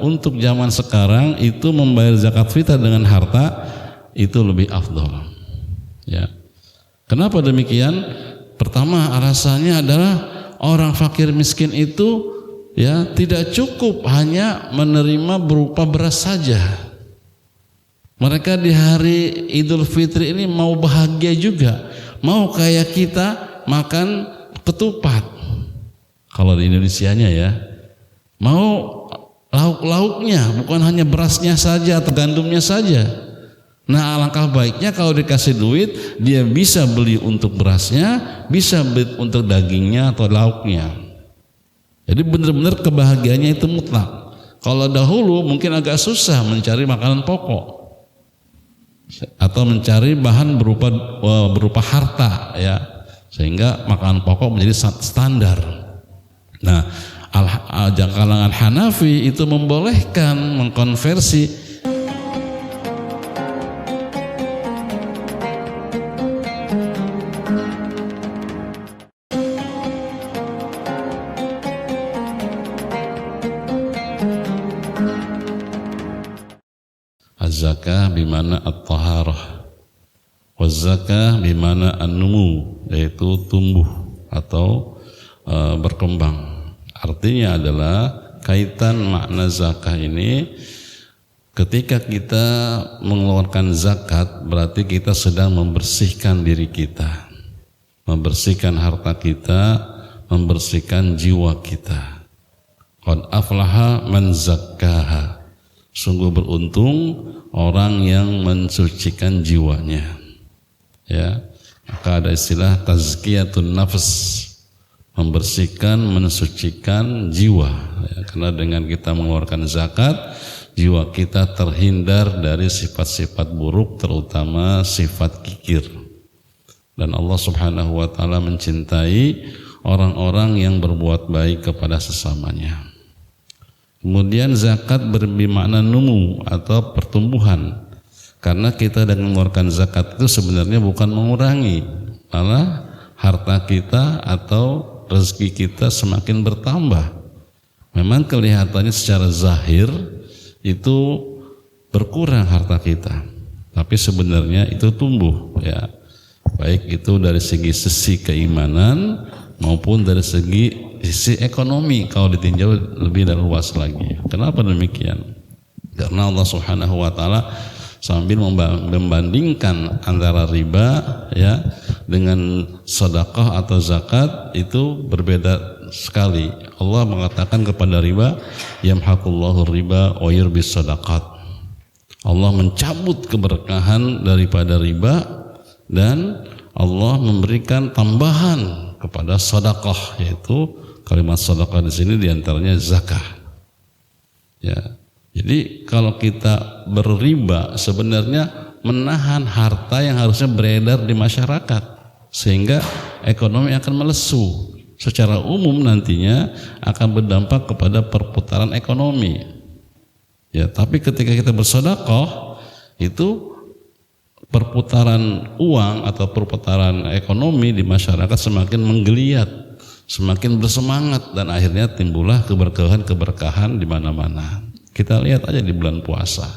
untuk zaman sekarang itu membayar zakat fitrah dengan harta itu lebih afdol. Ya. Kenapa demikian? Pertama alasannya adalah orang fakir miskin itu ya tidak cukup hanya menerima berupa beras saja. Mereka di hari Idul Fitri ini mau bahagia juga, mau kayak kita makan ketupat. Kalau di Indonesianya ya, mau lauk-lauknya, bukan hanya berasnya saja atau gandumnya saja. Nah, alangkah baiknya kalau dikasih duit, dia bisa beli untuk berasnya, bisa beli untuk dagingnya atau lauknya. Jadi benar-benar kebahagiaannya itu mutlak. Kalau dahulu mungkin agak susah mencari makanan pokok atau mencari bahan berupa harta ya, sehingga makanan pokok menjadi standar. Nah, kalangan Hanafi itu membolehkan mengkonversi az-zakah bimana at-taharah, waz-zakah bimana an-numu, yaitu tumbuh atau berkembang. Artinya adalah kaitan makna zakah ini, ketika kita mengeluarkan zakat berarti kita sedang membersihkan diri kita, membersihkan harta kita, membersihkan jiwa kita. Qad aflaha man zakkaha, sungguh beruntung orang yang mensucikan jiwanya. Ya, maka ada istilah tazkiyatun nafs, membersihkan, mensucikan jiwa. Ya, karena dengan kita mengeluarkan zakat, jiwa kita terhindar dari sifat-sifat buruk, terutama sifat kikir. Dan Allah Subhanahu wa taala mencintai orang-orang yang berbuat baik kepada sesamanya. Kemudian zakat bermakna numu atau pertumbuhan, karena kita dengan mengeluarkan zakat itu sebenarnya bukan mengurangi, malah harta kita atau rezeki kita semakin bertambah. Memang kelihatannya secara zahir itu berkurang harta kita, tapi sebenarnya itu tumbuh ya, baik itu dari sisi keimanan maupun dari sisi ekonomi kalau ditinjau lebih dan luas lagi. Kenapa demikian? Karena Allah Subhanahu wa taala sambil membandingkan antara riba ya dengan sedekah atau zakat itu berbeda sekali. Allah mengatakan kepada riba, yamhaqullahu riba wa yurbis sadaqat. Allah mencabut keberkahan daripada riba dan Allah memberikan tambahan kepada sedekah, yaitu kalimat sedekah di sini diantaranya zakah. Ya, jadi kalau kita berriba sebenarnya menahan harta yang harusnya beredar di masyarakat, sehingga ekonomi akan melesu. Secara umum nantinya akan berdampak kepada perputaran ekonomi. Ya, tapi ketika kita bersedekah itu perputaran uang atau perputaran ekonomi di masyarakat semakin menggeliat, semakin bersemangat, dan akhirnya timbullah keberkahan di mana-mana. Kita lihat aja di bulan puasa,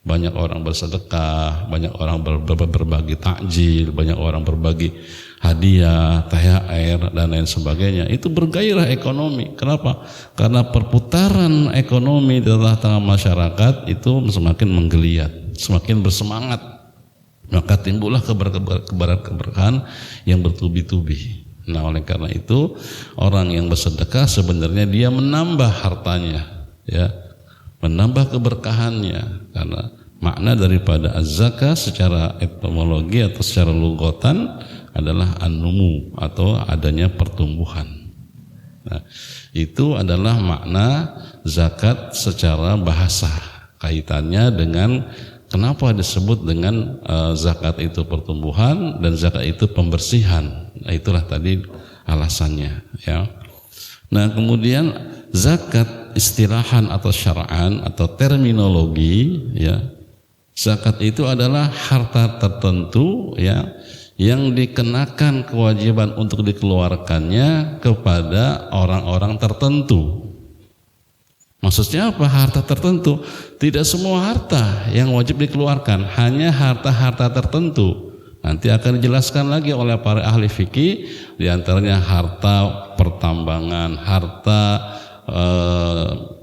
banyak orang bersedekah, banyak orang berbagi takjil, banyak orang berbagi hadiah, THR dan lain sebagainya. Itu bergairah ekonomi. Kenapa? Karena perputaran ekonomi di tengah-tengah masyarakat itu semakin menggeliat, semakin bersemangat. Maka timbullah keberkahan yang bertubi-tubi. Nah, oleh karena itu orang yang bersedekah sebenarnya dia menambah hartanya, ya, menambah keberkahannya. Karena makna daripada az-zakah secara etimologi atau secara lugatan adalah an-numu atau adanya pertumbuhan. Nah, itu adalah makna zakat secara bahasa. Kaitannya dengan kenapa disebut dengan zakat itu pertumbuhan dan zakat itu pembersihan. Nah, itulah tadi alasannya ya. Nah, kemudian zakat istilahan atau syara'an atau terminologi ya. Zakat itu adalah harta tertentu ya yang dikenakan kewajiban untuk dikeluarkannya kepada orang-orang tertentu. Maksudnya apa? Harta tertentu. Tidak semua harta yang wajib dikeluarkan, hanya harta-harta tertentu. Nanti akan dijelaskan lagi oleh para ahli fikih, di antaranya harta pertambangan, harta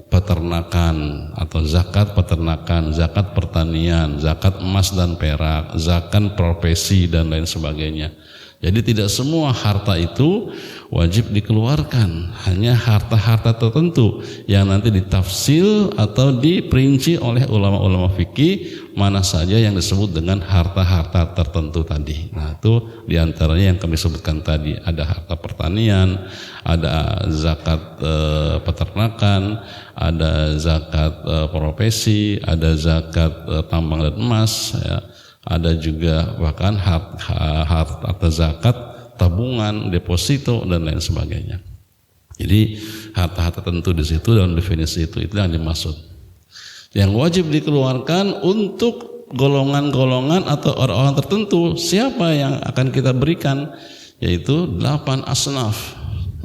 peternakan atau zakat peternakan, zakat pertanian, zakat emas dan perak, zakat profesi dan lain sebagainya. Jadi tidak semua harta itu wajib dikeluarkan, hanya harta-harta tertentu yang nanti ditafsir atau diperinci oleh ulama-ulama fikih mana saja yang disebut dengan harta-harta tertentu tadi. Nah, itu diantaranya yang kami sebutkan tadi, ada harta pertanian, ada zakat peternakan, ada zakat profesi, ada zakat tambang dan emas, ya. Ada juga bahkan harta zakat, tabungan, deposito dan lain sebagainya. Jadi harta-harta tentu di situ dalam definisi itu yang dimaksud. Yang wajib dikeluarkan untuk golongan-golongan atau orang-orang tertentu. Siapa yang akan kita berikan? Yaitu 8 asnaf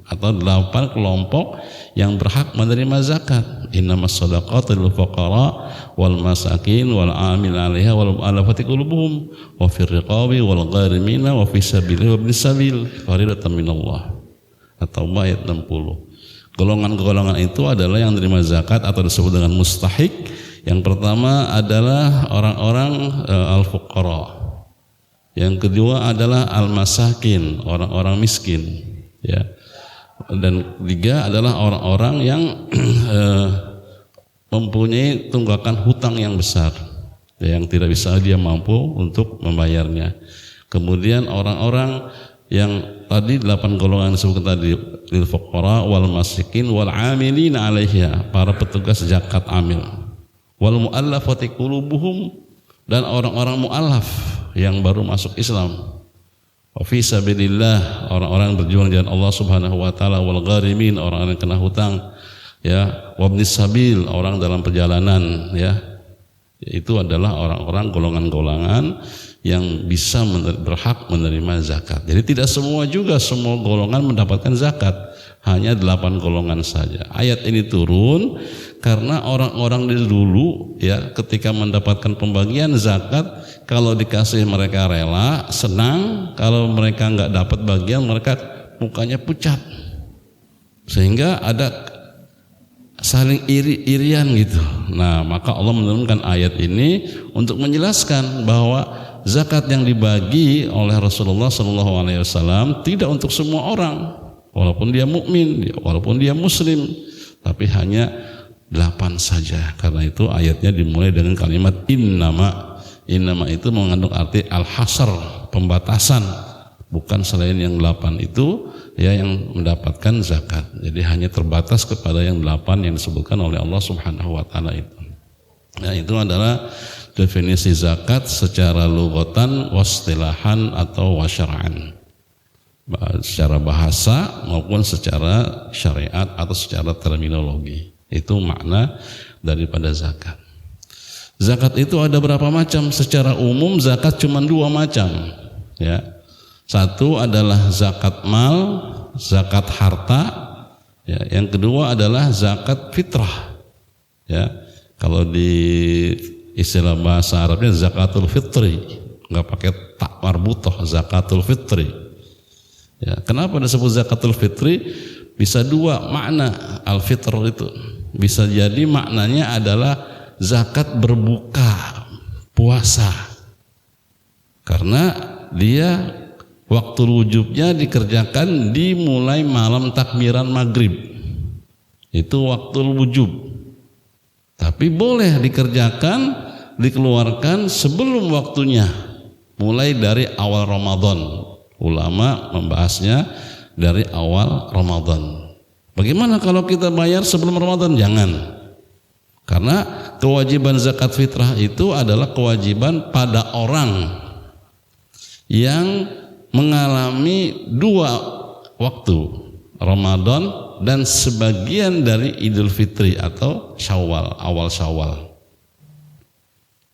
atau 8 kelompok yang berhak menerima zakat. Innamas shadaqatu lil fuqara wal masakin wal 'amil 'alaiha wal mu'allafati qulubuhum wa fir riqabi wal gharimina wa fi sabilillah wa ibnis sabil faridatan minallah. At-Taubah ayat 60. Golongan-golongan itu adalah yang menerima zakat atau disebut dengan mustahik. Yang pertama adalah orang-orang al-fuqara. Yang kedua adalah al-masakin, orang-orang miskin, ya. Dan ketiga adalah orang-orang yang mempunyai tunggakan hutang yang besar, yang tidak bisa dia mampu untuk membayarnya. Kemudian orang-orang yang tadi 8 golongan disebutkan tadi, lil fuqara wal masakin wal 'amilina 'alaiha, para petugas zakat amil, wal mu'allafati qulubuhum, dan orang-orang mu'allaf yang baru masuk Islam. Wa fi sabilillah, orang-orang berjuang di jalan Allah Subhanahu wa taala, wal gharimin, orang-orang yang kena hutang, ya, wa ibnis sabil, orang dalam perjalanan, ya. Itu adalah orang-orang golongan-golongan yang bisa berhak menerima zakat. Jadi tidak semua golongan mendapatkan zakat, hanya 8 golongan saja. Ayat ini turun karena orang-orang dulu, ya, ketika mendapatkan pembagian zakat, kalau dikasih mereka rela, senang. Kalau mereka nggak dapat bagian, mereka mukanya pucat, sehingga ada saling iri-irian gitu. Nah, maka Allah menurunkan ayat ini untuk menjelaskan bahwa zakat yang dibagi oleh Rasulullah SAW tidak untuk semua orang, walaupun dia mukmin, walaupun dia muslim, tapi hanya 8 saja. Karena itu ayatnya dimulai dengan kalimat innama. Innama itu mengandung arti al-hasr, pembatasan, bukan selain yang 8 itu, ya, yang mendapatkan zakat. Jadi hanya terbatas kepada yang 8 yang disebutkan oleh Allah Subhanahu wa taala itu. Nah, itu adalah definisi zakat secara lughatan, wastilahan atau wasyar'an, secara bahasa maupun secara syariat atau secara terminologi. Itu makna daripada zakat. Zakat itu ada berapa macam? Secara umum zakat cuma 2 macam, ya. Satu adalah zakat mal, zakat harta, ya. Yang kedua adalah zakat fitrah, ya. Kalau di istilah bahasa Arabnya zakatul fitri, nggak pakai tak marbutah, zakatul fitri, ya. Kenapa disebut zakatul fitri? Bisa 2 makna al-fitr itu. Bisa jadi maknanya adalah zakat berbuka puasa, karena dia waktu wujubnya dikerjakan dimulai malam takbiran maghrib, itu waktu wujub. Tapi boleh dikerjakan, dikeluarkan sebelum waktunya, mulai dari awal Ramadan. Ulama membahasnya dari awal Ramadan. Bagaimana kalau kita bayar sebelum Ramadan? Jangan. Karena kewajiban zakat fitrah itu adalah kewajiban pada orang yang mengalami 2 waktu, Ramadan dan sebagian dari Idul Fitri atau Syawal, awal Syawal.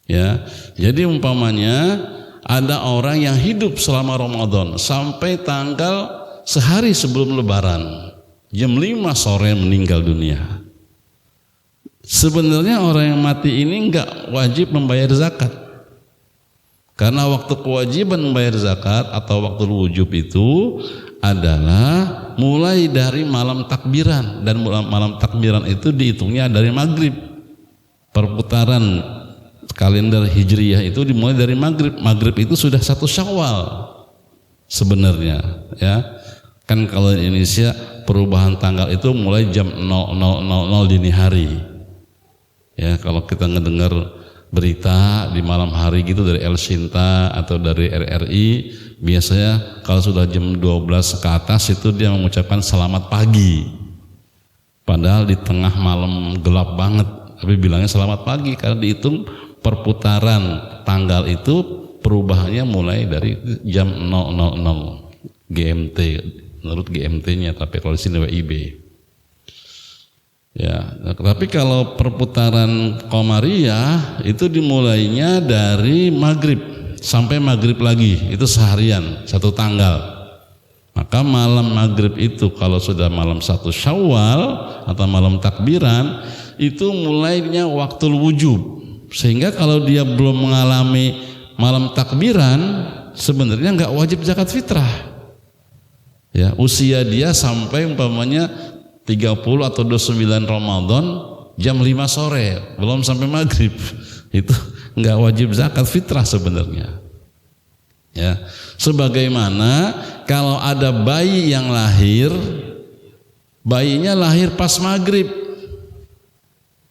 Ya, jadi umpamanya ada orang yang hidup selama Ramadan sampai tanggal sehari sebelum Lebaran, jam 5 sore meninggal dunia. Sebenarnya orang yang mati ini enggak wajib membayar zakat. Karena waktu kewajiban membayar zakat atau waktu wujub itu adalah mulai dari malam takbiran, dan malam takbiran itu dihitungnya dari maghrib. Perputaran kalender hijriyah itu dimulai dari maghrib. Maghrib itu sudah 1 Syawal sebenarnya, ya. Kan kalau di Indonesia perubahan tanggal itu mulai jam 00.00 dini hari. Ya, kalau kita ngedengar berita di malam hari gitu dari El Sinta atau dari RRI, biasanya kalau sudah jam 12 ke atas itu dia mengucapkan selamat pagi. Padahal di tengah malam gelap banget, tapi bilangnya selamat pagi karena dihitung perputaran tanggal itu perubahannya mulai dari jam 00.00 GMT, menurut GMT-nya, tapi kalau di sini WIB. Ya, tapi kalau perputaran Qamariyah itu dimulainya dari maghrib sampai maghrib lagi, itu seharian, 1 tanggal. Maka malam maghrib itu kalau sudah malam 1 Syawal atau malam takbiran itu mulainya waktu wujub. Sehingga kalau dia belum mengalami malam takbiran sebenarnya nggak wajib zakat fitrah. Ya, usia dia sampai umpamanya 30 atau 29 Ramadan jam 5 sore, belum sampai maghrib, itu nggak wajib zakat fitrah sebenarnya. Ya, sebagaimana kalau ada bayi yang lahir, bayinya lahir pas maghrib,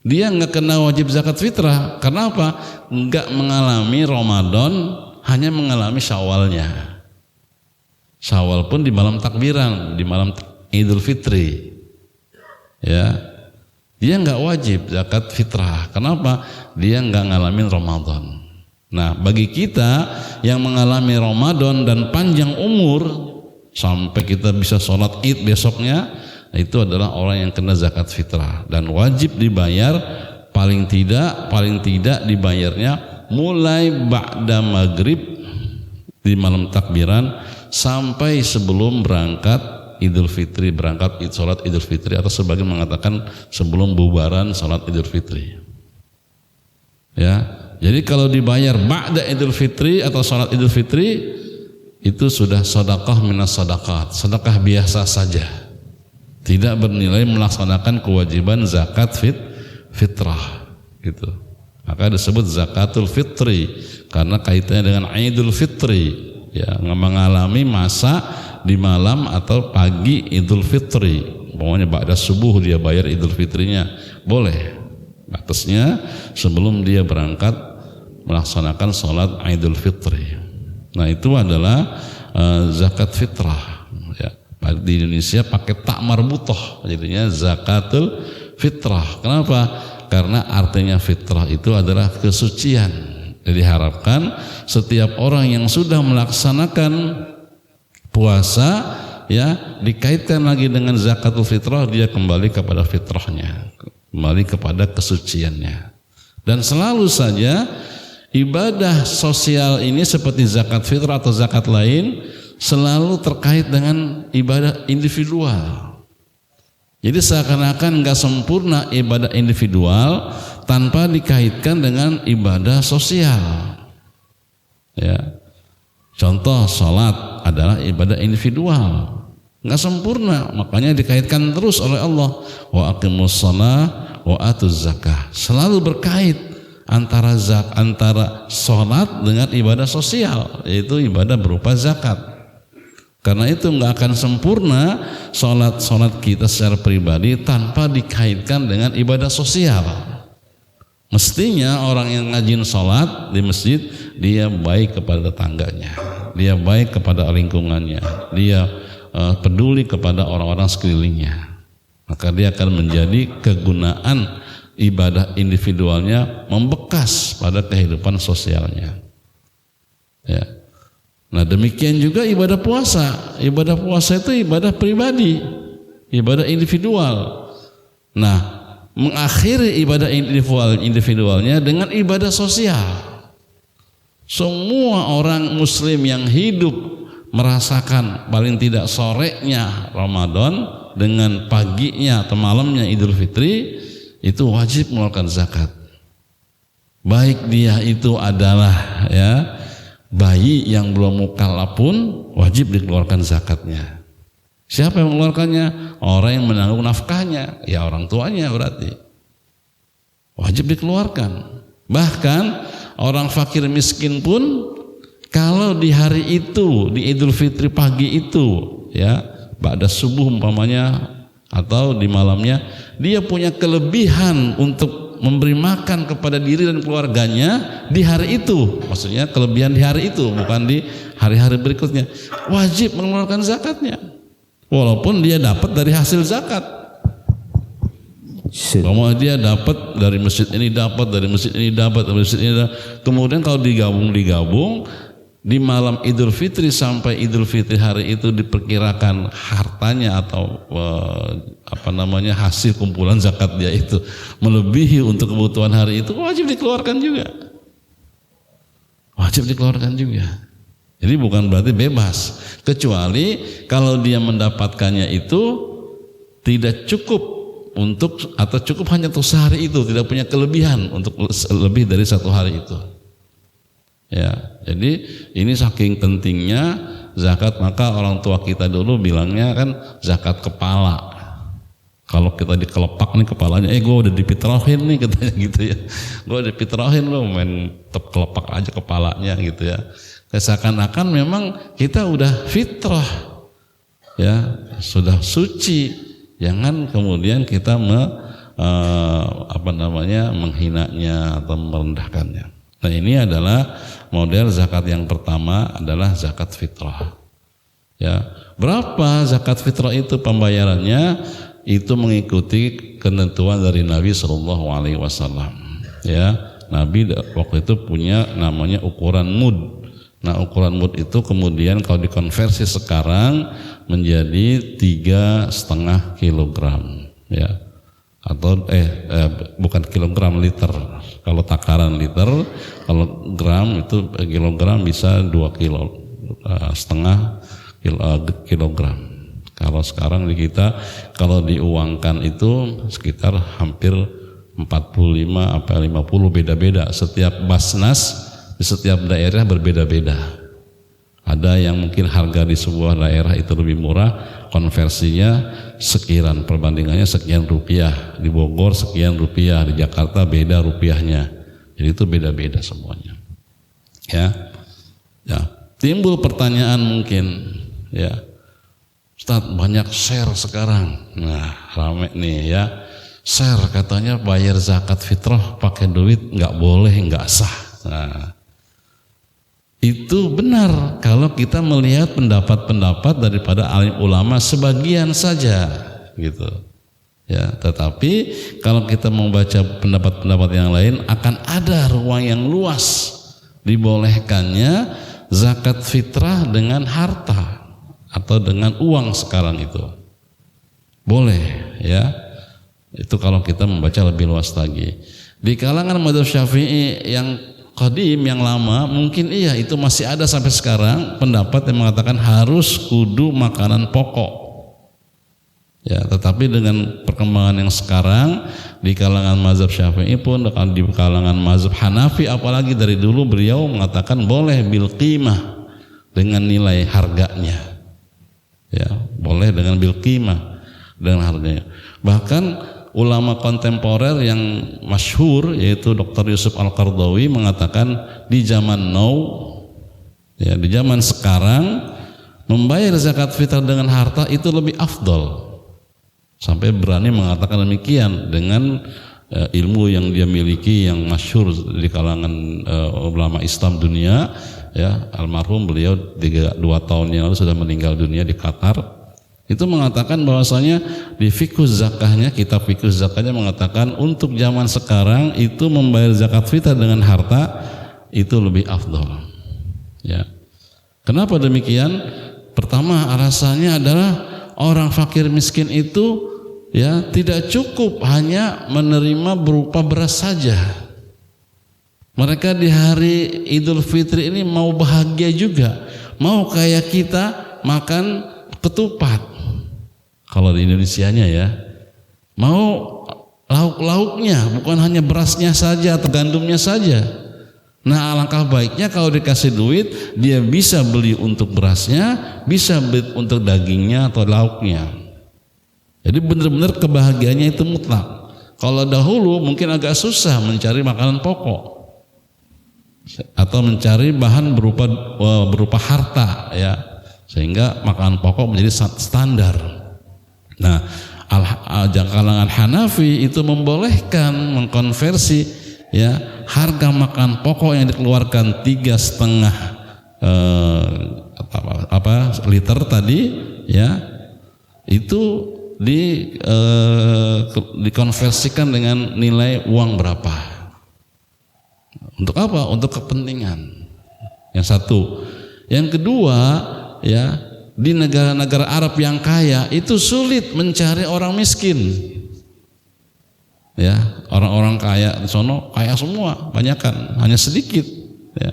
dia nggak kena wajib zakat fitrah. Karena apa? Nggak mengalami Ramadan, hanya mengalami Syawalnya. Syawal pun di malam takbiran, di malam Idul Fitri. Ya, dia nggak wajib zakat fitrah. Kenapa? Dia nggak ngalamin Ramadan. Nah, bagi kita yang mengalami Ramadan dan panjang umur sampai kita bisa sholat Id besoknya, itu adalah orang yang kena zakat fitrah dan wajib dibayar paling tidak dibayarnya mulai ba'da maghrib di malam takbiran sampai sebelum berangkat Idul Fitri, berangkat sholat Idul Fitri, atau sebagian mengatakan sebelum bubaran sholat Idul Fitri. Ya, jadi kalau dibayar ba'da Idul Fitri atau sholat Idul Fitri itu sudah sedekah minas sedekah, sedekah biasa saja, tidak bernilai melaksanakan kewajiban zakat fitrah, gitu. Maka disebut zakatul fitri karena kaitannya dengan Idul Fitri, ya, mengalami masa di malam atau pagi Idul Fitri. Pokoknya ba'da subuh dia bayar Idul Fitrinya, boleh. Batasnya sebelum dia berangkat melaksanakan sholat Idul Fitri. Nah, itu adalah zakat fitrah. Ya, di Indonesia pakai tak marbutoh, jadinya zakatul fitrah. Kenapa? Karena artinya fitrah itu adalah kesucian. Jadi diharapkan setiap orang yang sudah melaksanakan puasa, ya, dikaitkan lagi dengan zakatul fitrah, dia kembali kepada fitrahnya, kembali kepada kesuciannya. Dan selalu saja ibadah sosial ini seperti zakat fitrah atau zakat lain selalu terkait dengan ibadah individual. Jadi seakan-akan nggak sempurna ibadah individual tanpa dikaitkan dengan ibadah sosial. Ya, contoh sholat adalah ibadah individual, nggak sempurna, makanya dikaitkan terus oleh Allah. Wa aqimus shalah wa atuz zakah, selalu berkait antara sholat dengan ibadah sosial, yaitu ibadah berupa zakat. Karena itu nggak akan sempurna sholat kita secara pribadi tanpa dikaitkan dengan ibadah sosial. Mestinya orang yang ngajin sholat di masjid, dia baik kepada tetangganya, dia baik kepada lingkungannya, dia peduli kepada orang-orang sekelilingnya. Maka dia akan menjadi kegunaan ibadah individualnya membekas pada kehidupan sosialnya. Ya. Nah, demikian juga ibadah puasa. Ibadah puasa itu ibadah pribadi, ibadah individual. Nah, mengakhiri ibadah individualnya dengan ibadah sosial. Semua orang muslim yang hidup merasakan paling tidak sorenya Ramadan dengan paginya atau malamnya Idul Fitri, itu wajib mengeluarkan zakat. Baik dia itu adalah ya bayi yang belum mukallaf pun wajib dikeluarkan zakatnya. Siapa yang mengeluarkannya? Orang yang menanggung nafkahnya, ya orang tuanya berarti. Wajib dikeluarkan. Bahkan orang fakir miskin pun kalau di hari itu, di Idul Fitri pagi itu, ya, ba'da subuh umpamanya atau di malamnya, dia punya kelebihan untuk memberi makan kepada diri dan keluarganya di hari itu. Maksudnya kelebihan di hari itu, bukan di hari-hari berikutnya. Wajib mengeluarkan zakatnya. Walaupun dia dapat dari hasil zakat. Kalau dia dapat dari masjid ini, dapat dari masjid ini, dapat dari masjid ini, kemudian kalau digabung di malam Idul Fitri sampai Idul Fitri hari itu diperkirakan hartanya atau hasil kumpulan zakat dia itu melebihi untuk kebutuhan hari itu, wajib dikeluarkan juga. Wajib dikeluarkan juga. Jadi bukan berarti bebas, kecuali kalau dia mendapatkannya itu tidak cukup untuk atau cukup hanya untuk sehari itu, tidak punya kelebihan untuk lebih dari satu hari itu. Ya, jadi ini saking pentingnya zakat, maka orang tua kita dulu bilangnya kan zakat kepala. Kalau kita dikelepak nih kepalanya, gue udah dipitrahin nih katanya gitu ya. Gue udah dipitrahin lo main kelepak aja kepalanya gitu ya. Seakan-akan memang kita udah fitrah, ya sudah suci. Jangan kemudian kita menghinanya atau merendahkannya. Nah ini adalah model zakat yang pertama adalah zakat fitrah. Ya, berapa zakat fitrah itu pembayarannya? Itu mengikuti ketentuan dari Nabi Shallallahu Alaihi Wasallam. Ya, Nabi waktu itu punya namanya ukuran mud. Nah, ukuran mud itu kemudian kalau dikonversi sekarang menjadi 3,5 kilogram. Ya, atau bukan kilogram, liter. Kalau takaran liter, kalau gram itu kilogram bisa 2,5 kilogram. Kalau sekarang di kita kalau diuangkan itu sekitar hampir 45 sampai 50, beda-beda. Setiap basnas di setiap daerah berbeda-beda. Ada yang mungkin harga di sebuah daerah itu lebih murah, konversinya sekian, perbandingannya sekian rupiah. Di Bogor sekian rupiah, di Jakarta beda rupiahnya. Jadi itu beda-beda semuanya. Ya. Timbul pertanyaan mungkin, ya. Ustaz, banyak share sekarang. Nah, rame nih ya. Share katanya bayar zakat fitrah pakai duit nggak boleh, nggak sah. Nah, itu benar kalau kita melihat pendapat-pendapat daripada alim ulama sebagian saja, gitu. Ya, tetapi kalau kita membaca pendapat-pendapat yang lain akan ada ruang yang luas dibolehkannya zakat fitrah dengan harta atau dengan uang sekarang itu boleh, ya. Itu kalau kita membaca lebih luas lagi. Di kalangan mazhab Syafi'i yang qadim, yang lama, mungkin iya itu masih ada sampai sekarang pendapat yang mengatakan harus kudu makanan pokok. Ya, tetapi dengan perkembangan yang sekarang di kalangan mazhab Syafi'i pun, di kalangan mazhab Hanafi apalagi dari dulu beliau mengatakan boleh bil qimah, dengan nilai harganya. Ya, boleh dengan bil qimah, dengan harganya. Bahkan ulama kontemporer yang masyhur yaitu Dr. Yusuf Al-Qardawi mengatakan di zaman now, ya, di zaman sekarang membayar zakat fitrah dengan harta itu lebih afdol. Sampai berani mengatakan demikian dengan ilmu yang dia miliki yang masyhur di kalangan ulama Islam dunia. Ya, almarhum beliau 2 tahun yang lalu sudah meninggal dunia di Qatar. Itu mengatakan bahwasanya di fiqh zakahnya, kitab fiqh zakahnya mengatakan untuk zaman sekarang itu membayar zakat fitrah dengan harta itu lebih afdol. Ya. Kenapa demikian? Pertama alasannya adalah orang fakir miskin itu ya tidak cukup hanya menerima berupa beras saja. Mereka di hari Idul Fitri ini mau bahagia juga, mau kayak kita makan ketupat. Kalau di Indonesianya ya, mau lauk-lauknya, bukan hanya berasnya saja atau gandumnya saja. Nah, alangkah baiknya kalau dikasih duit, dia bisa beli untuk berasnya, bisa beli untuk dagingnya atau lauknya. Jadi benar-benar kebahagiaannya itu mutlak. Kalau dahulu mungkin agak susah mencari makanan pokok atau mencari bahan berupa harta, ya, sehingga makanan pokok menjadi standar. Nah, kalangan Hanafi itu membolehkan mengkonversi, ya, harga makan pokok yang dikeluarkan 3,5 liter tadi, ya, itu dikonversikan dengan nilai uang berapa. Untuk apa? Untuk kepentingan. Yang satu. Yang kedua, ya, di negara-negara Arab yang kaya itu sulit mencari orang miskin. Ya, orang-orang kaya di sono kaya semua, banyakan, hanya sedikit, ya.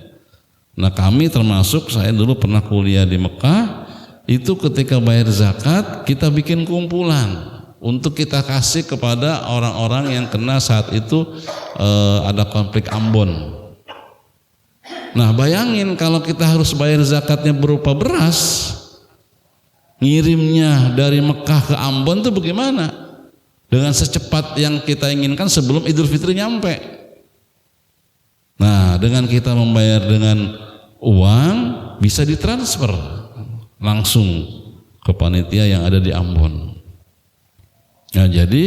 Nah, kami termasuk, saya dulu pernah kuliah di Mekah, itu ketika bayar zakat kita bikin kumpulan untuk kita kasih kepada orang-orang yang kena saat itu ada konflik Ambon. Nah, bayangin kalau kita harus bayar zakatnya berupa beras, ngirimnya dari Mekah ke Ambon itu bagaimana? Dengan secepat yang kita inginkan sebelum Idul Fitri nyampe. Nah, dengan kita membayar dengan uang bisa ditransfer langsung ke panitia yang ada di Ambon. Nah, jadi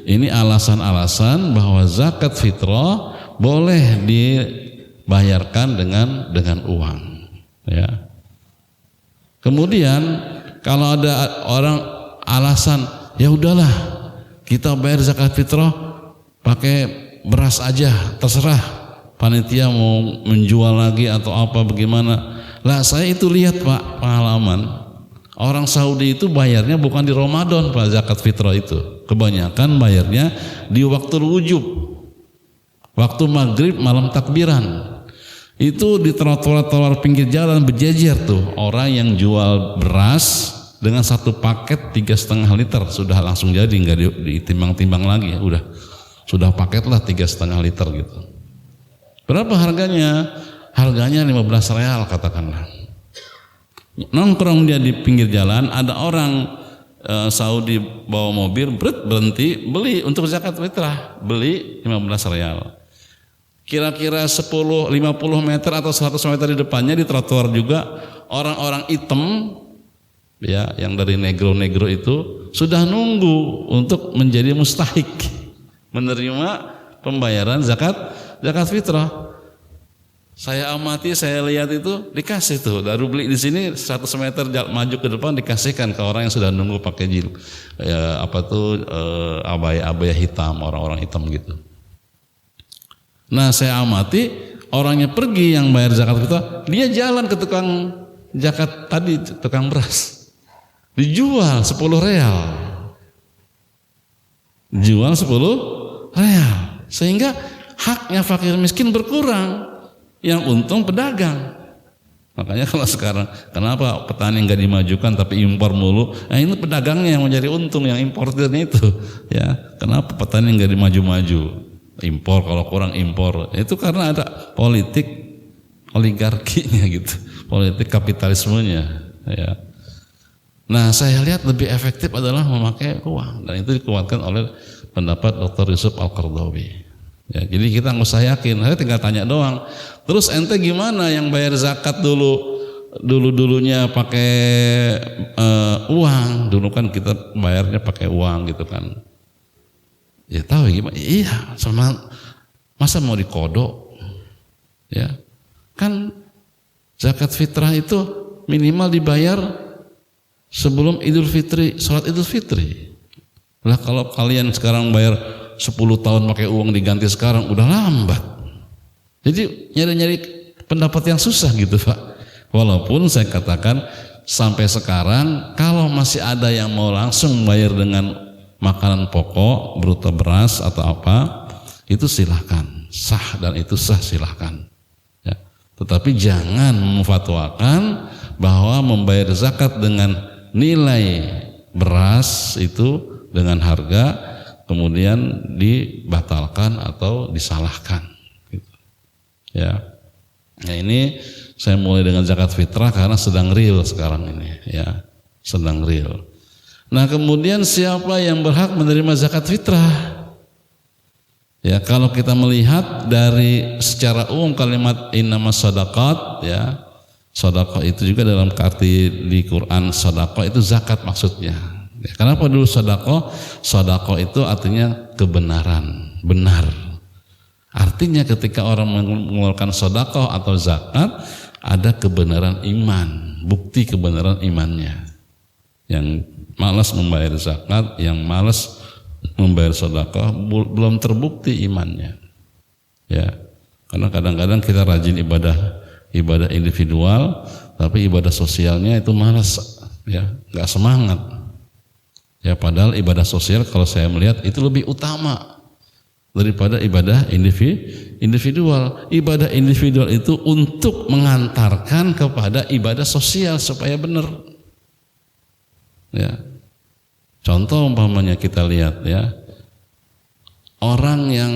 ini alasan-alasan bahwa zakat fitrah boleh dibayarkan dengan uang, ya. Kemudian kalau ada orang alasan, ya udahlah kita bayar zakat fitrah pakai beras aja, terserah panitia mau menjual lagi atau apa bagaimana. Lah, saya itu lihat Pak, pengalaman orang Saudi itu bayarnya bukan di Ramadan Pak, zakat fitrah itu kebanyakan bayarnya di waktu wujub, waktu maghrib malam takbiran. Itu di trotoar-trotoar pinggir jalan berjejer tuh orang yang jual beras dengan satu paket 3,5 liter sudah langsung jadi, nggak ditimbang-timbang lagi, sudah paket lah 3,5 liter gitu. Berapa harganya? Harganya 15 real katakanlah. Nongkrong dia di pinggir jalan, ada orang Saudi bawa mobil, berhenti, beli untuk zakat fitrah, beli 15 real. Kira-kira 10-50 meter atau 100 meter di depannya di trotoar juga orang-orang hitam, ya, yang dari negro-negro itu sudah nunggu untuk menjadi mustahik menerima pembayaran zakat fitrah. Saya amati, saya lihat itu dikasih tuh, baru beli di sini 100 meter maju ke depan dikasihkan ke orang yang sudah nunggu pakai abaya hitam, orang-orang hitam gitu. Nah, saya amati orangnya pergi yang bayar zakat fitrah, dia jalan ke tukang zakat tadi, tukang beras, dijual 10 real, jual 10 real, sehingga haknya fakir miskin berkurang, yang untung pedagang. Makanya kalau sekarang kenapa petani nggak dimajukan tapi impor mulu? Nah, ini pedagangnya yang menjadi untung, yang importirnya itu, ya. Kenapa petani nggak dimaju-maju? Impor, kalau kurang impor, itu karena ada politik oligarkinya gitu, politik kapitalismenya, ya. Nah, saya lihat lebih efektif adalah memakai uang, dan itu dikuatkan oleh pendapat Dr. Yusuf Al-Qaradawi. Ya, jadi kita nggak usah yakin, saya tinggal tanya doang. Terus ente gimana yang bayar zakat dulunya pakai uang? Dulu kan kita bayarnya pakai uang gitu kan. Ya tahu gimana? Iya, sama masa mau dikodok? Ya, kan zakat fitrah itu minimal dibayar sebelum Idul Fitri, sholat Idul Fitri. Lah kalau kalian sekarang bayar 10 tahun pakai uang diganti sekarang udah lambat. Jadi nyari-nyari pendapat yang susah gitu Pak. Walaupun saya katakan sampai sekarang kalau masih ada yang mau langsung bayar dengan makanan pokok berupa beras atau apa, itu silahkan, sah, dan itu sah, silahkan, ya. Tetapi jangan memfatwakan bahwa membayar zakat dengan nilai beras itu dengan harga kemudian dibatalkan atau disalahkan gitu. Ya. Nah, ini saya mulai dengan zakat fitrah karena sedang real sekarang ini, ya, sedang real. Nah, kemudian siapa yang berhak menerima zakat fitrah? Ya, kalau kita melihat dari secara umum kalimat innamas shadaqat, ya, sedekah itu juga dalam arti di Quran sedekah itu zakat maksudnya. Ya, kenapa dulu sedekah? Sedekah itu artinya kebenaran, benar. Artinya ketika orang mengeluarkan sedekah atau zakat ada kebenaran iman, bukti kebenaran imannya. Yang malas membayar zakat, yang malas membayar sedekah belum terbukti imannya. Ya. Karena kadang-kadang kita rajin ibadah individual, tapi ibadah sosialnya itu malas, ya, enggak semangat. Ya, padahal ibadah sosial kalau saya melihat itu lebih utama daripada ibadah individual. Ibadah individual itu untuk mengantarkan kepada ibadah sosial supaya benar. Ya. Contoh umpamanya kita lihat, ya, orang yang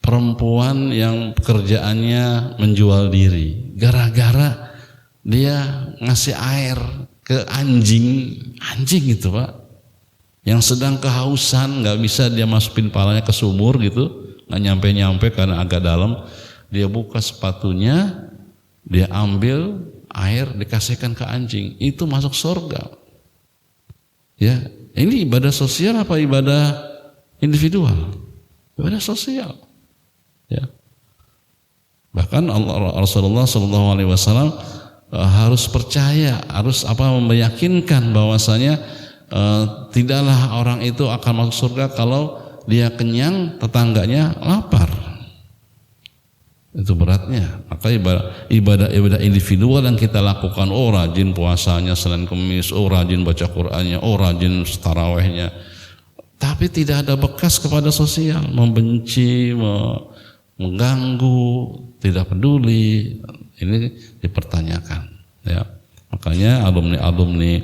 perempuan yang pekerjaannya menjual diri, gara-gara dia ngasih air ke anjing itu Pak, yang sedang kehausan, nggak bisa dia masukin palanya ke sumur gitu, nggak nyampe karena agak dalam, dia buka sepatunya, dia ambil air dikasihkan ke anjing, itu masuk surga. Ya, ini ibadah sosial apa ibadah individual? Ibadah sosial. Ya. Bahkan Rasulullah SAW harus percaya, harus meyakinkan bahwasanya tidaklah orang itu akan masuk surga kalau dia kenyang, tetangganya lapar. Itu beratnya. Maka ibadah individual yang kita lakukan, oh rajin puasanya Senin Kemis, oh rajin baca Qur'annya, oh rajin tarawehnya, tapi tidak ada bekas kepada sosial, membenci, mengganggu, tidak peduli, ini dipertanyakan. Ya, makanya alumni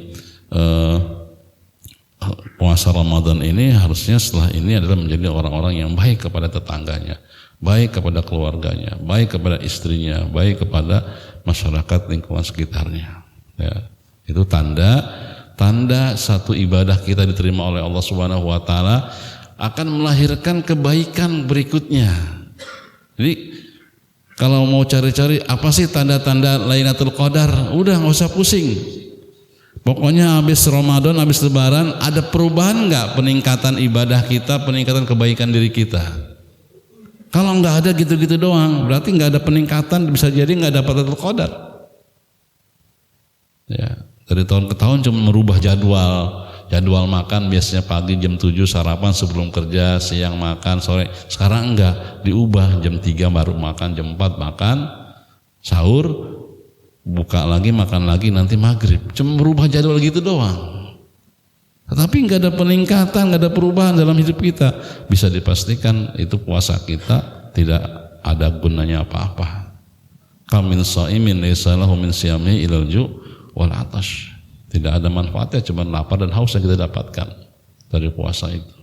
puasa Ramadan ini harusnya setelah ini adalah menjadi orang-orang yang baik kepada tetangganya, baik kepada keluarganya, baik kepada istrinya, baik kepada masyarakat lingkungan sekitarnya. Ya, itu tanda satu ibadah kita diterima oleh Allah Subhanahu wa taala akan melahirkan kebaikan berikutnya. Jadi kalau mau cari-cari apa sih tanda-tanda Lailatul Qadar, udah nggak usah pusing. Pokoknya habis Ramadan, habis Lebaran ada perubahan nggak peningkatan ibadah kita, peningkatan kebaikan diri kita? Kalau nggak ada gitu-gitu doang, berarti nggak ada peningkatan, bisa jadi nggak dapat Lailatul Qadar. Ya, dari tahun ke tahun cuma merubah jadwal makan, biasanya pagi jam 7 sarapan sebelum kerja, siang makan, sore. Sekarang enggak, diubah jam 3 baru makan, jam 4 makan, sahur, buka lagi, makan lagi, nanti maghrib. Cuma merubah jadwal gitu doang. Tetapi enggak ada peningkatan, enggak ada perubahan dalam hidup kita. Bisa dipastikan itu puasa kita tidak ada gunanya apa-apa. Kamin shaimin laisa lahu min siyamihi ilal ju' wal 'atash. Tidak ada manfaatnya, cuma lapar dan haus yang kita dapatkan dari puasa itu.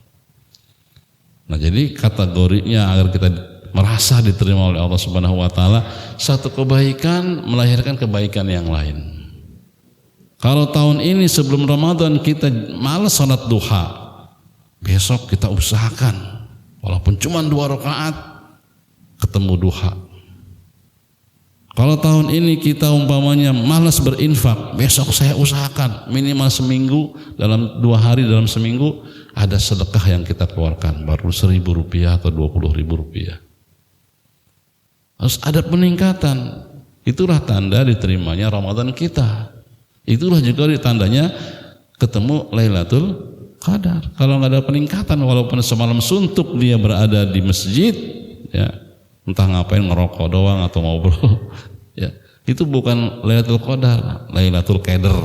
Nah, jadi kategorinya agar kita merasa diterima oleh Allah Subhanahu wa taala, satu kebaikan melahirkan kebaikan yang lain. Kalau tahun ini sebelum Ramadan kita malas salat duha, besok kita usahakan walaupun cuma 2 rakaat ketemu duha. Kalau tahun ini kita umpamanya malas berinfak, besok saya usahakan minimal seminggu, dalam 2 hari dalam seminggu ada sedekah yang kita keluarkan, baru Rp1.000 atau Rp20.000. Harus ada peningkatan. Itulah tanda diterimanya Ramadan kita. Itulah juga tandanya ketemu Lailatul Qadar. Kalau nggak ada peningkatan, walaupun semalam suntuk dia berada di masjid, ya, entah ngapain, ngerokok doang atau ngobrol, ya, itu bukan Lailatul Qadar, Lailatul Qadar.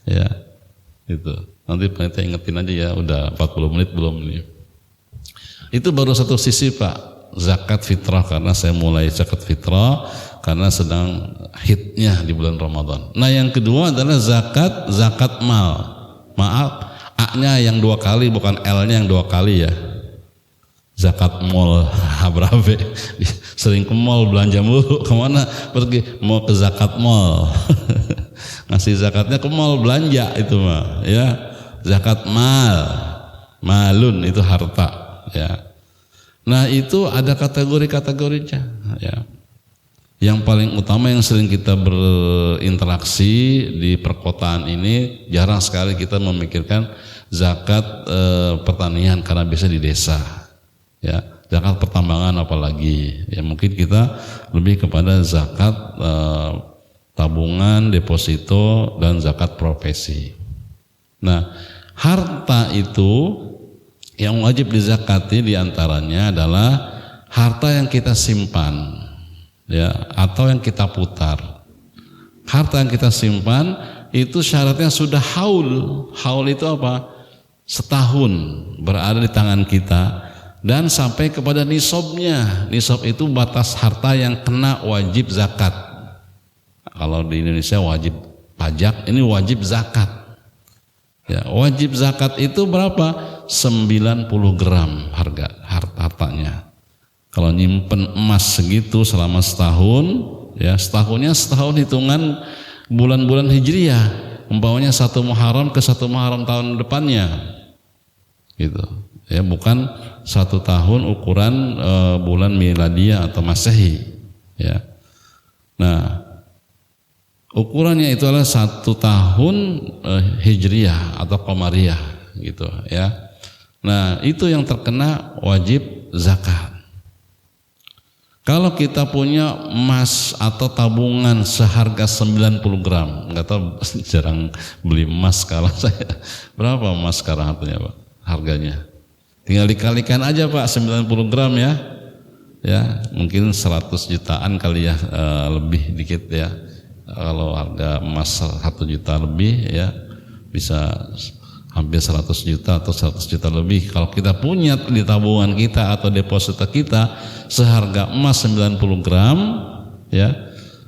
Ya, itu. Nanti panitia ingetin aja ya, udah 40 menit belum nih. Itu baru satu sisi Pak, zakat fitrah, karena saya mulai zakat fitrah karena sedang hitnya di bulan Ramadan. Nah, yang kedua adalah zakat mal. Maaf, A-nya yang 2 kali bukan L-nya yang 2 kali ya. Zakat mall, berapa? Sering ke mall belanja mulu, kemana pergi? Mau ke zakat mall, ngasih zakatnya ke mall belanja itu mah, ya. Zakat malun itu harta, ya. Nah itu ada kategori-kategorinya, ya. Yang paling utama yang sering kita berinteraksi di perkotaan ini, jarang sekali kita memikirkan zakat pertanian karena biasa di desa. Ya, zakat pertambangan apalagi, ya mungkin kita lebih kepada zakat tabungan, deposito, dan zakat profesi. Nah, harta itu yang wajib dizakati diantaranya adalah harta yang kita simpan, ya, atau yang kita putar. Harta yang kita simpan itu syaratnya sudah haul. Haul itu apa? Setahun berada di tangan kita. Dan sampai kepada nisabnya. Nisab itu batas harta yang kena wajib zakat. Kalau di Indonesia wajib pajak, ini wajib zakat. Ya, wajib zakat itu berapa? 90 gram hartanya. Kalau nyimpen emas segitu selama setahun, ya setahun hitungan bulan-bulan Hijriah. Umpamanya 1 Muharram ke 1 Muharram tahun depannya. Gitu. Ya, bukan 1 tahun ukuran bulan Miladiyah atau Masehi, ya. Nah, ukurannya itu adalah 1 tahun Hijriyah atau Qamariyah, gitu, ya. Nah, itu yang terkena wajib zakat. Kalau kita punya emas atau tabungan seharga 90 gram, nggak tahu, jarang beli emas kalau saya. Berapa emas sekarang harganya? Tinggal dikalikan aja Pak, 90 gram ya. Ya, mungkin 100 jutaan kali ya, lebih dikit ya. Kalau harga emas 1 juta lebih ya, bisa hampir 100 juta atau 100 juta lebih. Kalau kita punya di tabungan kita atau deposito kita seharga emas 90 gram ya,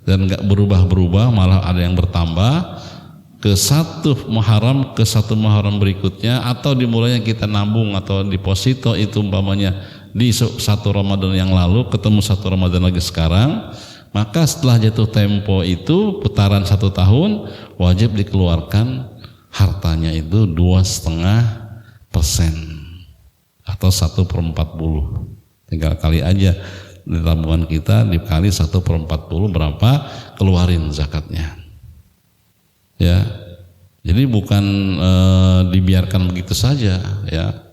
dan enggak berubah-berubah, malah ada yang bertambah, ke 1 Muharram ke 1 Muharram berikutnya, atau dimulainya kita nabung atau deposito itu umpamanya di 1 Ramadan yang lalu ketemu 1 Ramadan lagi sekarang, maka setelah jatuh tempo itu putaran 1 tahun wajib dikeluarkan hartanya itu 2,5% atau 1/40. Tinggal kali aja di tabungan kita dikali 1/40 berapa, keluarin zakatnya. Ya, jadi bukan dibiarkan begitu saja, ya.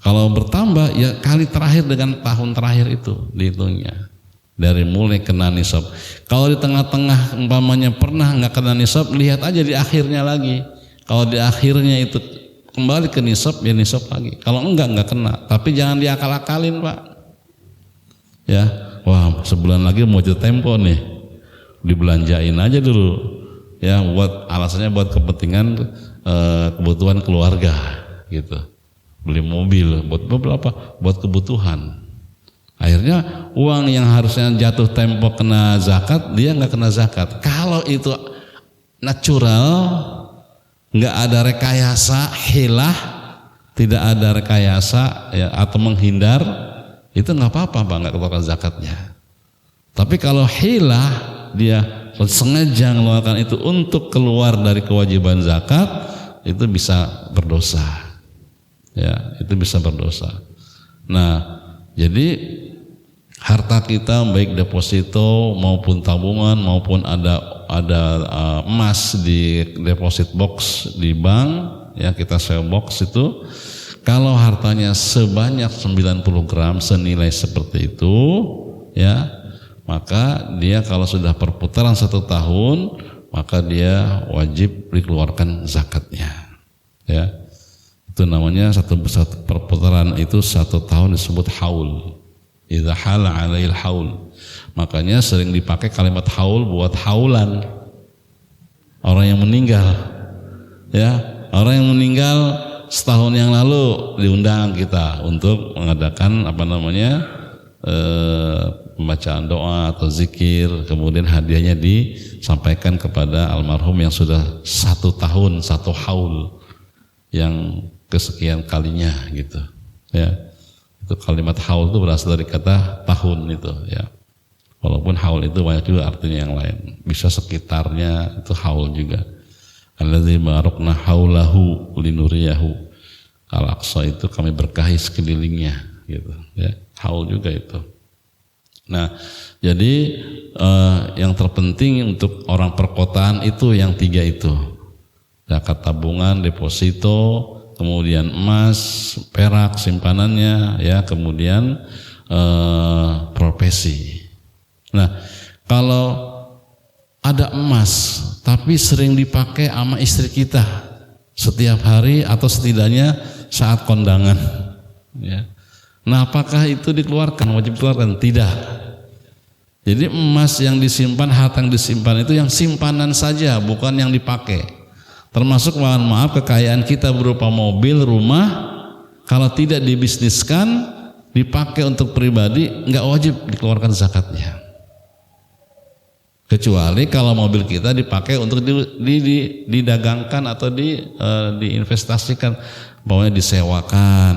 Kalau bertambah ya kali terakhir dengan tahun terakhir itu dihitungnya dari mulai kena nisab. Kalau di tengah-tengah umpamanya pernah nggak kena nisab, lihat aja di akhirnya lagi. Kalau di akhirnya itu kembali ke nisab, ya nisab lagi. Kalau nggak kena. Tapi jangan diakal-akalin Pak. Ya, wah sebulan lagi mau jatuh tempo nih, dibelanjain aja dulu. Ya, buat alasannya buat kepentingan kebutuhan keluarga gitu. Beli mobil buat beberapa, buat kebutuhan. Akhirnya uang yang harusnya jatuh tempo kena zakat, dia nggak kena zakat. Kalau itu natural, nggak ada rekayasa, hilah, tidak ada rekayasa ya, atau menghindar, itu nggak apa-apa Pak, nggak keluarkan zakatnya. Tapi kalau hilah, dia sengaja mengeluarkan itu untuk keluar dari kewajiban zakat, itu bisa berdosa, ya, itu bisa berdosa. Nah, jadi harta kita baik deposito maupun tabungan maupun ada emas di deposit box di bank, ya kita sewa box itu, kalau hartanya sebanyak 90 gram senilai seperti itu, ya, maka dia kalau sudah perputaran 1 tahun, maka dia wajib dikeluarkan zakatnya. Ya, itu namanya satu perputaran itu 1 tahun disebut haul. Idza hala 'alail haul. Makanya sering dipakai kalimat haul buat haulan orang yang meninggal. Ya, orang yang meninggal setahun yang lalu diundang kita untuk mengadakan pembacaan doa atau zikir, kemudian hadiahnya disampaikan kepada almarhum yang sudah 1 tahun 1 haul. yang kesekian kalinya gitu ya. Itu kalimat haul itu berasal dari kata tahun itu ya. Walaupun haul itu banyak juga artinya yang lain. Bisa sekitarnya itu haul juga. Allazi barakna haulahu linuriyahu. Al-Aqsa itu kami berkahi sekelilingnya gitu ya. Haul juga itu. Nah, jadi yang terpenting untuk orang perkotaan itu yang 3 itu. Zakat tabungan, deposito, kemudian emas, perak simpanannya ya, kemudian profesi. Nah, kalau ada emas tapi sering dipakai sama istri kita setiap hari atau setidaknya saat kondangan ya. Nah, apakah itu dikeluarkan, wajib dikeluarkan? Tidak. Jadi emas yang disimpan, harta yang disimpan itu yang simpanan saja, bukan yang dipakai. Termasuk mohon maaf kekayaan kita berupa mobil, rumah, kalau tidak dibisniskan, dipakai untuk pribadi, nggak wajib dikeluarkan zakatnya. Kecuali kalau mobil kita dipakai untuk didagangkan atau diinvestasikan, pokoknya disewakan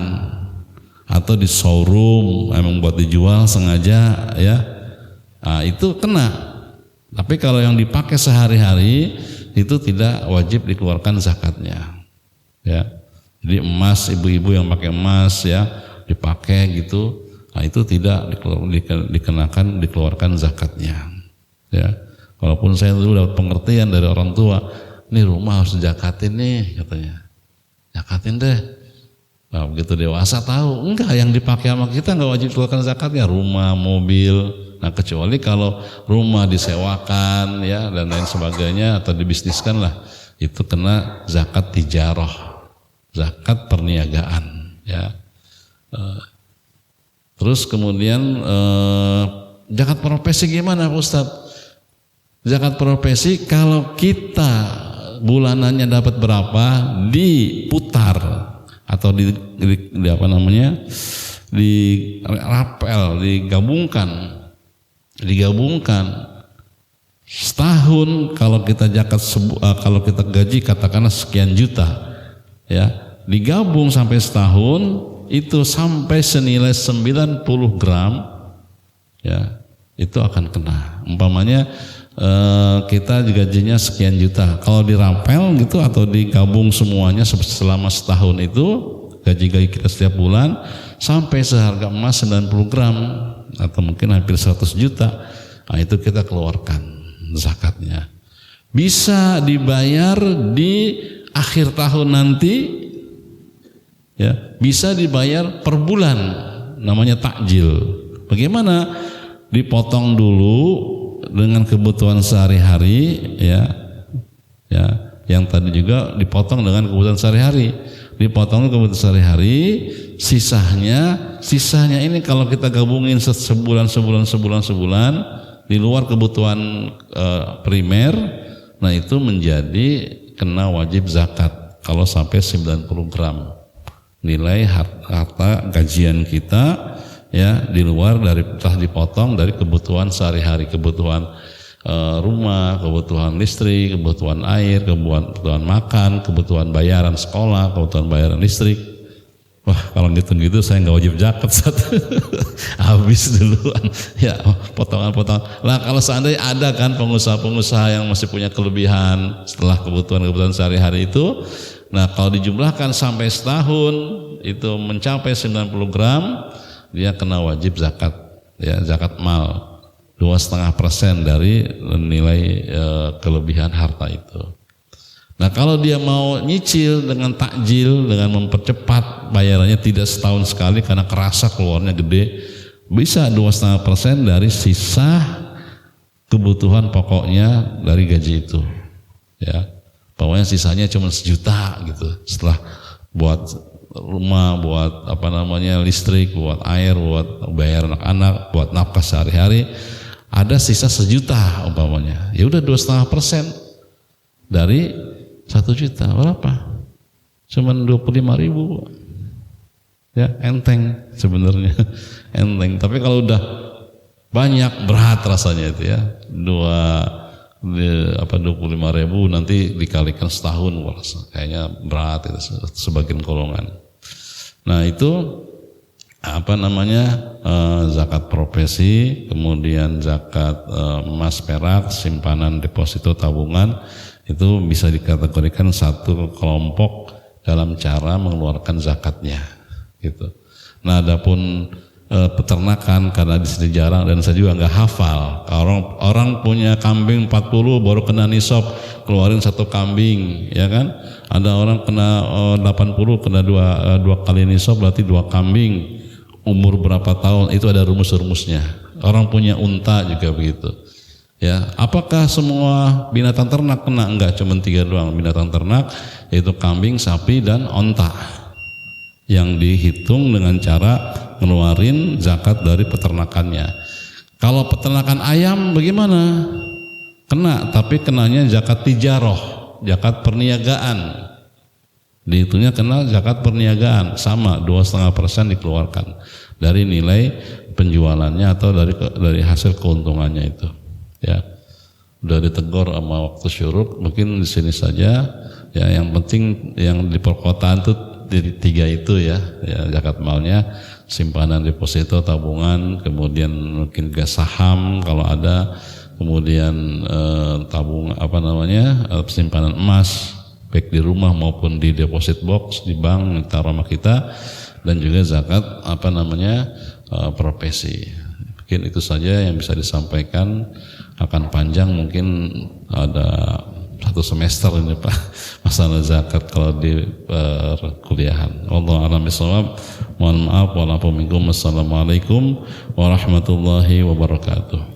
atau di showroom emang buat dijual sengaja ya, nah, itu kena. Tapi kalau yang dipakai sehari-hari itu tidak wajib dikeluarkan zakatnya ya. Jadi emas, ibu-ibu yang pakai emas ya dipakai gitu, nah itu tidak dikeluarkan zakatnya ya. Walaupun saya dulu dapat pengertian dari orang tua, nih rumah harus dijakatin nih katanya, jakatin deh. Nah, begitu dewasa tahu enggak, yang dipakai sama kita enggak wajib keluarkan zakatnya, rumah, mobil. Nah, kecuali kalau rumah disewakan ya dan lain sebagainya atau dibisniskan lah, itu kena zakat tijarah, zakat perniagaan ya. Terus kemudian zakat profesi gimana Pak Ustadz? Zakat profesi kalau kita bulanannya dapat berapa diputar atau di apa namanya, di rapel, digabungkan setahun. Kalau kita kalau kita gaji katakanlah sekian juta ya, digabung sampai setahun itu sampai senilai 90 gram ya, itu akan kena. Umpamanya kita gajinya sekian juta, kalau dirapel gitu atau digabung semuanya selama setahun itu gaji kita setiap bulan sampai seharga emas 90 gram atau mungkin hampir 100 juta, nah itu kita keluarkan zakatnya. Bisa dibayar di akhir tahun nanti ya, bisa dibayar per bulan, namanya takjil. Bagaimana? Dipotong dulu dengan kebutuhan sehari-hari ya, yang tadi juga dipotong dengan kebutuhan sehari-hari, dipotong kebutuhan sehari-hari, sisanya ini kalau kita gabungin sebulan di luar kebutuhan primer, nah itu menjadi kena wajib zakat kalau sampai 90 gram nilai harta gajian kita ya, di luar dari telah dipotong dari kebutuhan sehari-hari, kebutuhan rumah, kebutuhan listrik, kebutuhan air, kebutuhan makan, kebutuhan bayaran sekolah, kebutuhan bayaran listrik. Wah, kalau gitu saya nggak wajib zakat, habis duluan ya potongan-potongan. Lah kalau seandainya ada kan pengusaha-pengusaha yang masih punya kelebihan setelah kebutuhan sehari-hari itu, nah kalau dijumlahkan sampai setahun itu mencapai 90 gram, dia kena wajib zakat ya, zakat mal 2,5% dari nilai kelebihan harta itu. Nah kalau dia mau nyicil dengan takjil, dengan mempercepat bayarannya tidak setahun sekali karena kerasa keluarnya gede, bisa 2,5% dari sisa kebutuhan pokoknya dari gaji itu ya. Pokoknya sisanya cuma 1 juta gitu, setelah buat rumah, buat apa namanya listrik, buat air, buat bayar anak-anak, buat nafkah sehari-hari, ada sisa 1 juta umpamanya, ya udah 2,5% dari 1 juta berapa? Cuman 25.000 ya, enteng sebenarnya enteng. Tapi kalau udah banyak berat rasanya itu ya, 25.000 nanti dikalikan setahun, kayaknya berat itu sebagian golongan. Nah itu zakat profesi, kemudian zakat emas perak, simpanan deposito tabungan, itu bisa dikategorikan satu kelompok dalam cara mengeluarkan zakatnya gitu. Nah adapun peternakan, karena di sini jarang dan saya juga nggak hafal. Orang punya kambing 40 baru kena nisab keluarin satu kambing, ya kan? Ada orang kena 80 kena dua kali nisab berarti 2 kambing. Umur berapa tahun itu ada rumus-rumusnya. Orang punya unta juga begitu. Ya, apakah semua binatang ternak kena? Enggak, cuma 3 doang binatang ternak, yaitu kambing, sapi dan onta. Yang dihitung dengan cara ngeluarin zakat dari peternakannya. Kalau peternakan ayam bagaimana? Kena, tapi kenanya zakat tijaroh, zakat perniagaan. Dihitungnya kena zakat perniagaan, sama 2,5% dikeluarkan dari nilai penjualannya atau dari hasil keuntungannya itu. Ya, udah ditegur sama waktu syuruk, mungkin di sini saja. Ya, yang penting yang di perkotaan itu dari 3 itu ya zakat malnya, simpanan deposito tabungan, kemudian mungkin gas saham kalau ada, kemudian simpanan emas baik di rumah maupun di deposit box di bank taruh sama kita, dan juga zakat profesi. Mungkin itu saja yang bisa disampaikan, akan panjang mungkin ada 1 semester ini Pak masalah zakat kalau di perkuliahan. Wallahu a'lam bishawab. Mohon maaf walaupun minkum. Assalamualaikum warahmatullahi wabarakatuh.